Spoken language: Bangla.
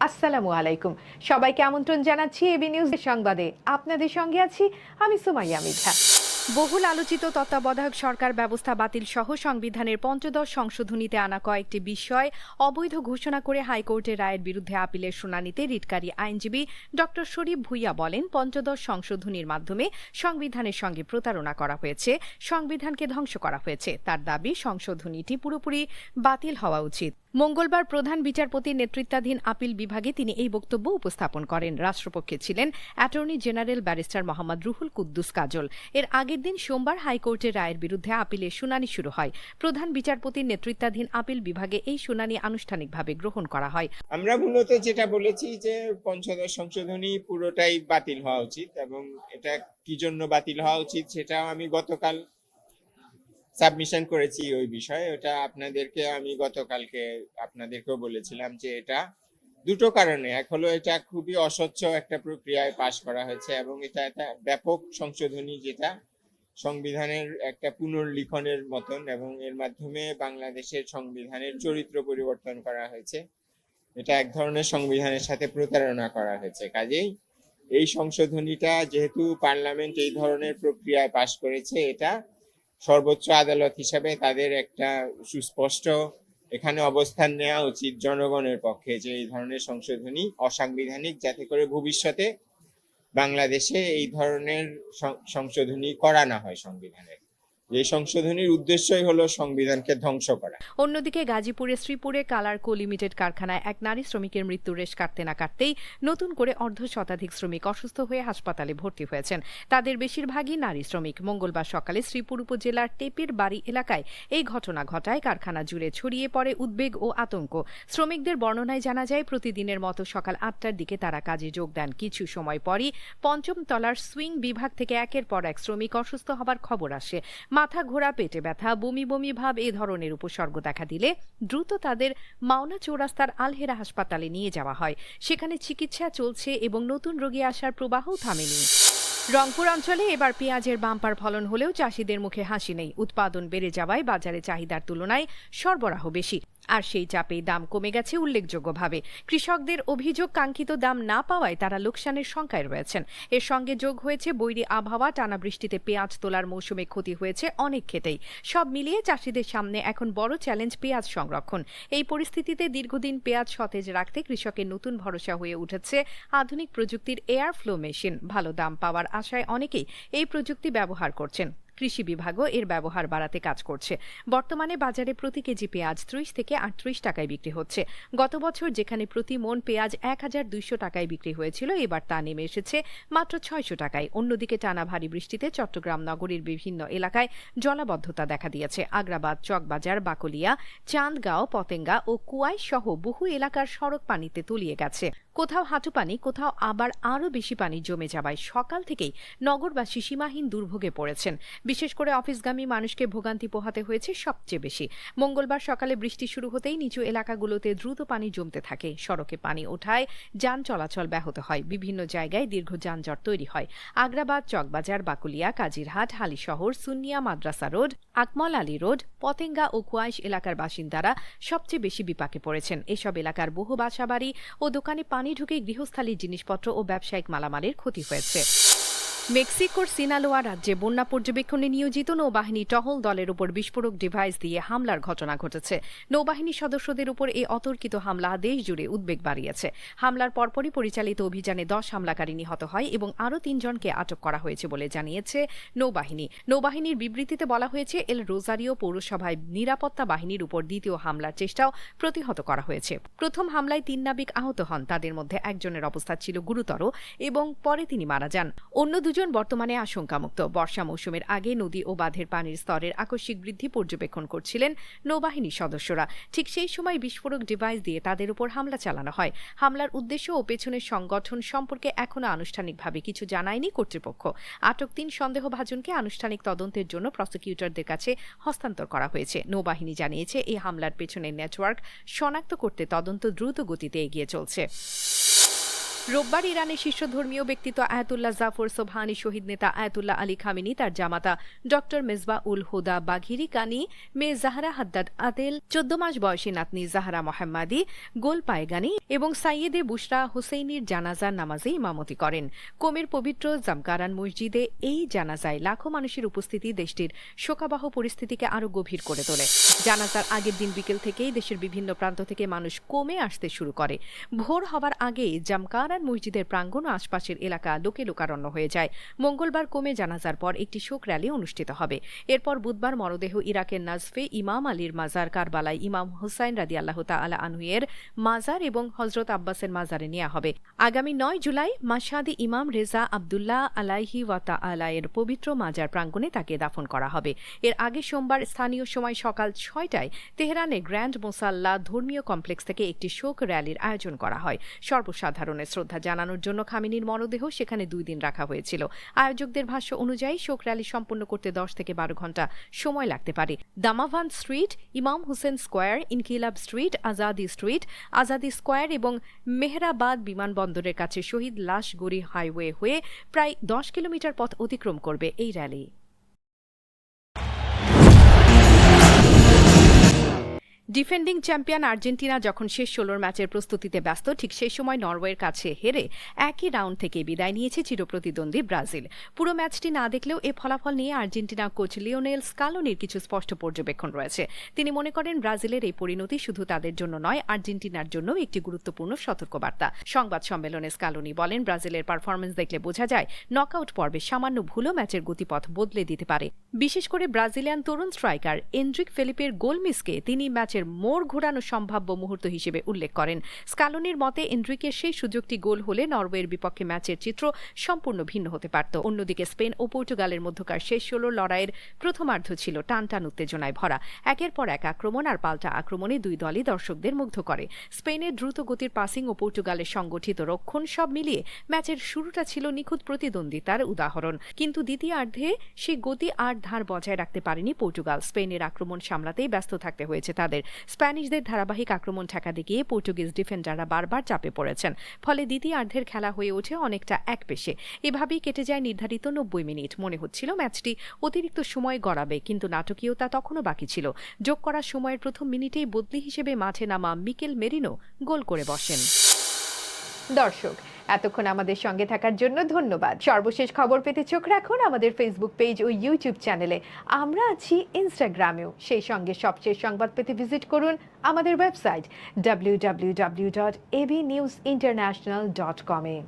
আসসালামু আলাইকুম। সবাইকে আমন্ত্রণ জানাচ্ছি এবি নিউজের সংবাদে। আপনাদের সঙ্গে আছি আমি সুমাইয়া মিঠা। বহুল আলোচিত তত্ত্বাবধায়ক সরকার ব্যবস্থা বাতিল সহ সংবিধানের পঞ্চদশ সংশোধনীতে আনা কয়েকটি বিষয় অবৈধ ঘোষণা করে হাইকোর্টের রায়ের বিরুদ্ধে আপিলের শুনানিতে রিটকারী আইনজীবী ড শরীফ ভূঁইয়া বলেন, পঞ্চদশ সংশোধনীর মাধ্যমে সংবিধানের সঙ্গে প্রতারণা করা হয়েছে, সংবিধানকে ধ্বংস করা হয়েছে। তার দাবি, সংশোধনীটি পুরোপুরি বাতিল হওয়া উচিত। মঙ্গলবার প্রধান বিচারপতির নেতৃত্বাধীন আপিল বিভাগে তিনি এই বক্তব্য উপস্থাপন করেন। রাষ্ট্রপক্ষে ছিলেন attorney general barrister Mohammad Ruhul Quddus Kajal. এর আগের দিন সোমবার হাইকোর্টের রায়ের বিরুদ্ধে আপিলের শুনানি শুরু হয়। প্রধান বিচারপতির নেতৃত্বাধীন আপিল বিভাগে এই শুনানি আনুষ্ঠানিকভাবে গ্রহণ করা হয়। আমরা মূলত যেটা বলেছি যে পঞ্চদশ সংশোধনী পুরোটাই বাতিল হওয়া উচিত, এবং এটা কি জন্য বাতিল হওয়া উচিত সেটাও আমি গতকাল সাবমিশন করেছি ওই বিষয়ে। ওটা আমি গতকালকে আপনাদেরকেও বলেছিলাম যে এটা দুটো কারণে। এক হলো এটা খুবই অস্বচ্ছ একটা প্রক্রিয়ায় পাশ করা হয়েছে, এবং এটা একটা ব্যাপক সংশোধনী যেটা সংবিধানের একটা পুনর্লিখনের মতন, এবং এর মাধ্যমে বাংলাদেশের সংবিধানের চরিত্র পরিবর্তন করা হয়েছে। এটা এক ধরনের সংবিধানের সাথে প্রতারণা করা হয়েছে। কাজেই এই সংশোধনীটা যেহেতু পার্লামেন্ট এই ধরনের প্রক্রিয়ায় পাশ করেছে, এটা সর্বোচ্চ আদালত হিসাবে তাদের একটা সুস্পষ্ট এখানে অবস্থান নেওয়া উচিত জনগণের পক্ষে যে এই ধরনের সংশোধনী অসাংবিধানিক, যাতে করে ভবিষ্যতে বাংলাদেশে এই ধরনের সংশোধনী করা না হয় সংবিধানের। এই সংশোধনীর উদ্দেশ্যই হলো সংবিধানকে ধ্বংস করা। অন্যদিকে গাজীপুরের শ্রীপুরে কালারকো লিমিটেড কারখানায় এক নারী শ্রমিকের মৃত্যুর রেশ কাটতে না কাটতেই নতুন করে অর্ধশতাধিক শ্রমিক অসুস্থ হয়ে হাসপাতালে ভর্তি হয়েছেন। তাদের বেশিরভাগই নারী শ্রমিক। মঙ্গলবার সকালে শ্রীপুর উপজেলার টেপের বাড়ি এলাকায় এই ঘটনা ঘটায়। কারখানা জুড়ে ছড়িয়ে পড়ে উদ্বেগ ও আতঙ্ক। শ্রমিকদের বর্ণনায় জানা যায়, প্রতিদিনের মতো সকাল ৮টার দিকে তারা কাজে যোগ দেন। কিছু সময় পরই পঞ্চম তলার সুইং বিভাগ থেকে একের পর এক শ্রমিক অসুস্থ হবার খবর আসে। মাথা ঘোরা, পেটে ব্যথা, বমি বমি ভাব এ ধরনের উপসর্গ দেখা দিলে দ্রুত তাদের মাওনা চৌরাস্তার আলহেরা হাসপাতালে নিয়ে যাওয়া হয়। সেখানে চিকিৎসা চলছে এবং নতুন রোগী আসার প্রবাহও থামেনি। রংপুর অঞ্চলে এবার পেঁয়াজের বাম্পার ফলন হলেও চাষিদের মুখে হাসি নেই। উৎপাদন বেড়ে যাওয়ায় বাজারে চাহিদার তুলনায় সরবরাহ বেশি, আর সেই চাপেই দাম কমে গেছে উল্লেখযোগ্যভাবে। কৃষকদের অভিযোগ, কাঙ্ক্ষিত দাম না পাওয়ায় তারা লোকসানের শঙ্কায় রয়েছেন। এর সঙ্গে যোগ হয়েছে বৈরী আবহাওয়া, টানা বৃষ্টিতে পেঁয়াজ তোলার মৌসুমে ক্ষতি হয়েছে অনেক ক্ষেতেই। সব মিলিয়ে চাষিদের সামনে এখন বড় চ্যালেঞ্জ পেঁয়াজ সংরক্ষণ। এই পরিস্থিতিতে দীর্ঘদিন পেঁয়াজ সতেজ রাখতে কৃষকের নতুন ভরসা হয়ে উঠেছে আধুনিক প্রযুক্তির এয়ার ফ্লো মেশিন। ভালো দাম পাওয়ার আশায় অনেকেই এই প্রযুক্তি ব্যবহার করছেন। কৃষি বিভাগও এর ব্যবহার বাড়াতে কাজ করছে। বর্তমানে বাজারে প্রতি কেজি পেঁয়াজ ৩০ থেকে ৩৮ টাকায় বিক্রি হচ্ছে। গত বছর যেখানে প্রতি মন পেঁয়াজ ১,২০০ টাকায় বিক্রি হয়েছিল, এবার তা নেমে এসেছে মাত্র ৬০০ টাকায়। অন্যদিকে টানা ভারী বৃষ্টিতে চট্টগ্রাম নগরীর বিভিন্ন এলাকায় জলাবদ্ধতা দেখা দিয়েছে। আগ্রাবাদ, চকবাজার, বাকলিয়া, চান্দগাঁও, পতেঙ্গা ও কুয়াই সহ বহু এলাকার সড়ক পানিতে তলিয়ে গেছে। কোথাও হাঁটু পানি, কোথাও আবার আরও বেশি পানি জমে যাওয়ায় সকাল থেকেই নগরবাসী সীমাহীন দুর্ভোগে পড়েছেন। বিশেষ করে অফিসগামী মানুষকে ভোগান্তি পোহাতে হয়েছে সবচেয়ে বেশি। মঙ্গলবার সকালে বৃষ্টি শুরু হতেই নিচু এলাকাগুলোতে দ্রুত পানি জমতে থাকে। সড়কে পানি ওঠায় যান চলাচল ব্যাহত হয়। বিভিন্ন জায়গায় দীর্ঘ যানজট তৈরি হয়। আগ্রাবাদ, চকবাজার, বাকুলিয়া, কাজিরহাট, হালিশহর, সুন্নিয়া মাদ্রাসা রোড, আকমল আলী রোড, পতেঙ্গা ও কুয়াইশ এলাকার বাসিন্দারা সবচেয়ে বেশি বিপাকে পড়েছেন। এসব এলাকার বহু বাসাবাড়ি ও দোকানে পানি ঢুকে গৃহস্থালী জিনিসপত্র ও ব্যবসায়িক মালামালের ক্ষতি হয়েছে। মেক্সিকোর সিনালোয়া রাজ্যে বন্যা পর্যবেক্ষণে নিয়োজিত নৌবাহিনী টহল দলের উপর বিস্ফোরক ডিভাইস দিয়ে হামলার ঘটনা ঘটেছে। নৌবাহিনী সদস্যদের উপর এই অতর্কিত হামলা দেশ জুড়ে উদ্বেগ বাড়িয়েছে। হামলার পরপরই পরিচালিত অভিযানে ১০ হামলাকারী নিহত হয় এবং আরও ৩ জনকে আটক করা হয়েছে বলে জানিয়েছে নৌবাহিনী। নৌবাহিনীর বিবৃতিতে বলা হয়েছে, এল রোজারিও পৌরসভায় নিরাপত্তা বাহিনীর উপর দ্বিতীয় হামলার চেষ্টাও প্রতিহত করা হয়েছে। প্রথম হামলায় ৩ নাবিক আহত হন। তাদের মধ্যে একজনের অবস্থা ছিল গুরুতর এবং পরে তিনি মারা যান। অন্য দুজন বর্তমানে আশঙ্কামুক্ত। বর্ষা মৌসুমের আগে নদী ও বাঁধের পানির স্তরের আকস্মিক বৃদ্ধি পর্যবেক্ষণ করছিলেন নৌবাহিনীর সদস্যরা। ঠিক সেই সময় বিস্ফোরক ডিভাইস দিয়ে তাদের উপর হামলা চালানো হয়। হামলার উদ্দেশ্য ও পেছনের সংগঠন সম্পর্কে এখনও আনুষ্ঠানিকভাবে কিছু জানায়নি কর্তৃপক্ষ। আটক ৩ সন্দেহভাজনকে আনুষ্ঠানিক তদন্তের জন্য প্রসিকিউটরদের কাছে হস্তান্তর করা হয়েছে। নৌবাহিনী জানিয়েছে, এই হামলার পেছনের নেটওয়ার্ক শনাক্ত করতে তদন্ত দ্রুত গতিতে এগিয়ে চলছে। রোববার ইরানের শীর্ষ ধর্মীয় ব্যক্তিত্ব আয়াতুল্লাহ জাফর সোবহানি শহীদ নেতা আয়াতুল্লাহ আলী খামেনি তার জামাতা ডক্টর মেজবা উল হুদা বাঘিরি কানি মেয়ে জাহরা হাদ্দাদ আদেল 14 মাস বয়সী নাতনি জাহরা মোহাম্মদী গোল পায়গানি এবং সাইয়েদে বুশরা হোসেইনির জানাজার নামাজে ইমামতি করেন। কোমের পবিত্র জামকারান মসজিদে এই জানাজায় লাখো মানুষের উপস্থিতি দেশটির শোকাবহ পরিস্থিতিকে আরও গভীর করে তোলে। জানাজার আগের দিন বিকেল থেকেই দেশের বিভিন্ন প্রান্ত থেকে মানুষ কোমে আসতে শুরু করে। ভোর হওয়ার আগেই জামকারান মসজিদের প্রাঙ্গণ ও আশপাশের এলাকা লোকে লোকারণ্য হয়ে যায়। মঙ্গলবার কোমে জানাজার পর একটি শোক র্যালি অনুষ্ঠিত হবে। এরপর বুধবার মরদেহ ইরাকের নাজফে ইমাম আলীর মাজার, কারবালায় ইমাম হুসাইন রাদিয়াল্লাহু তাআলা আনহুয়ের মাজার এবং হযরত আব্বাসের মাজারে নেওয়া হবে। আগামী 9 জুলাই মাশহাদে ইমাম রেজা আব্দুল্লাহ আলাইহি ওয়া তাআলা এর পবিত্র মাজার প্রাঙ্গণে তাকে দাফন করা হবে। এর আগে সোমবার স্থানীয় সময় সকাল 6টায় তেহরানে গ্র্যান্ড মোসাল্লা ধর্মীয় কমপ্লেক্স থেকে একটি শোক র্যালির আয়োজন করা হয়। সর্বসাধারণের শ্রদ্ধা জানানোর জন্য খামেনির মরদেহ সেখানে 2 দিন রাখা হয়েছিল। আয়োজকদের ভাষ্য অনুযায়ী শোক র্যালি সম্পন্ন করতে 10 থেকে 12 ঘণ্টা সময় লাগতে পারে। দামাভান স্ট্রিট, ইমাম হুসেন স্কোয়ার, ইনকিলাব স্ট্রিট, আজাদি স্কোয়ার এবং মেহরাবাদ বিমানবন্দরের কাছে শহীদ লাশগড়ি হাইওয়ে হয়ে প্রায় 10 কিলোমিটার পথ অতিক্রম করবে এই র্যালি। ডিফেন্ডিং চ্যাম্পিয়ন আর্জেন্টিনা যখন শেষ 16 ম্যাচের প্রস্তুতিতে ব্যস্ত, ঠিক সেই সময় নরওয়ের কাছে হেরে একই রাউন্ড থেকে বিদায় নিয়েছে চিরপ্রতিদ্বন্দ্বী ব্রাজিল। পুরো ম্যাচটি না দেখলেও এ ফলাফল নিয়ে আর্জেন্টিনা কোচ লিওনেল স্কালোনির কিছু স্পষ্ট পর্যবেক্ষণ রয়েছে। তিনি মনে করেন ব্রাজিলের এই পরিণতি শুধু তাদের জন্য নয়, আর্জেন্টিনার জন্য একটি গুরুত্বপূর্ণ সতর্কবার্তা। সংবাদ সম্মেলনে স্কালোনি বলেন, ব্রাজিলের পারফরমেন্স দেখলে বোঝা যায় নকআউট পর্বে সামান্য ভুলও ম্যাচের গতিপথ বদলে দিতে পারে। বিশেষ করে ব্রাজিলিয়ান তরুণ স্ট্রাইকার এন্ড্রিক ফেলিপের গোল মিসকে তিনি ম্যাচের মোড় ঘোরানো সম্ভাব্য মুহূর্ত হিসেবে উল্লেখ করেন। স্কালোনির মতে এন্ড্রিকের সেই সুযোগটি গোল হলে নরওয়ের বিপক্ষে ম্যাচের চিত্র সম্পূর্ণ ভিন্ন হতে পারত। অন্যদিকে স্পেন ও পর্তুগালের মধ্যকার শেষ 16 লড়াইয়ের প্রথমার্ধ ছিল টানটান উত্তেজনায় ভরা। একের পর এক আক্রমণ আর পাল্টা আক্রমণে দুই দলই দর্শকদের মুগ্ধ করে। স্পেনের দ্রুত গতির পাসিং ও পর্তুগালের সংগঠিত রক্ষণ সব মিলিয়ে ম্যাচের শুরুটা ছিল নিখুঁত প্রতিদ্বন্দ্বিতার উদাহরণ। কিন্তু দ্বিতীয়ার্ধে সেই গতি আর ধার বজায় রাখতে পারেনি পর্তুগাল। স্পেনের আক্রমণ সামলাতেই ব্যস্ত থাকতে হয়েছে তাদের। স্প্যানিশদের ধারাবাহিক আক্রমণ ঠেকাতে গিয়ে পর্তুগিজ ডিফেন্ডাররা বারবার চাপে পড়েছেন। ফলে দ্বিতীয়ার্ধের খেলা হয়ে ওঠে অনেকটা একপেশে। এভাবেই কেটে যায় নির্ধারিত 90 মিনিট। মনে হচ্ছিল ম্যাচটি অতিরিক্ত সময় গড়াবে, কিন্তু নাটকীয়তা তখনও বাকি ছিল। যোগ করা সময়ের প্রথম মিনিটেই বদলি হিসেবে মাঠে নামা মিকেল মেরিনো গোল করে বসেন। দর্শক, এতক্ষণ আমাদের সঙ্গে থাকার জন্য ধন্যবাদ। সর্বশেষ খবর পেতে চোখ রাখুন আমাদের ফেসবুক পেজ ও ইউটিউব চ্যানেলে। আমরা আছি ইনস্টাগ্রামেও। সেই সঙ্গে সবশেষ সংবাদ পেতে ভিজিট করুন আমাদের ওয়েবসাইট www.abnewsinternational.com-এ।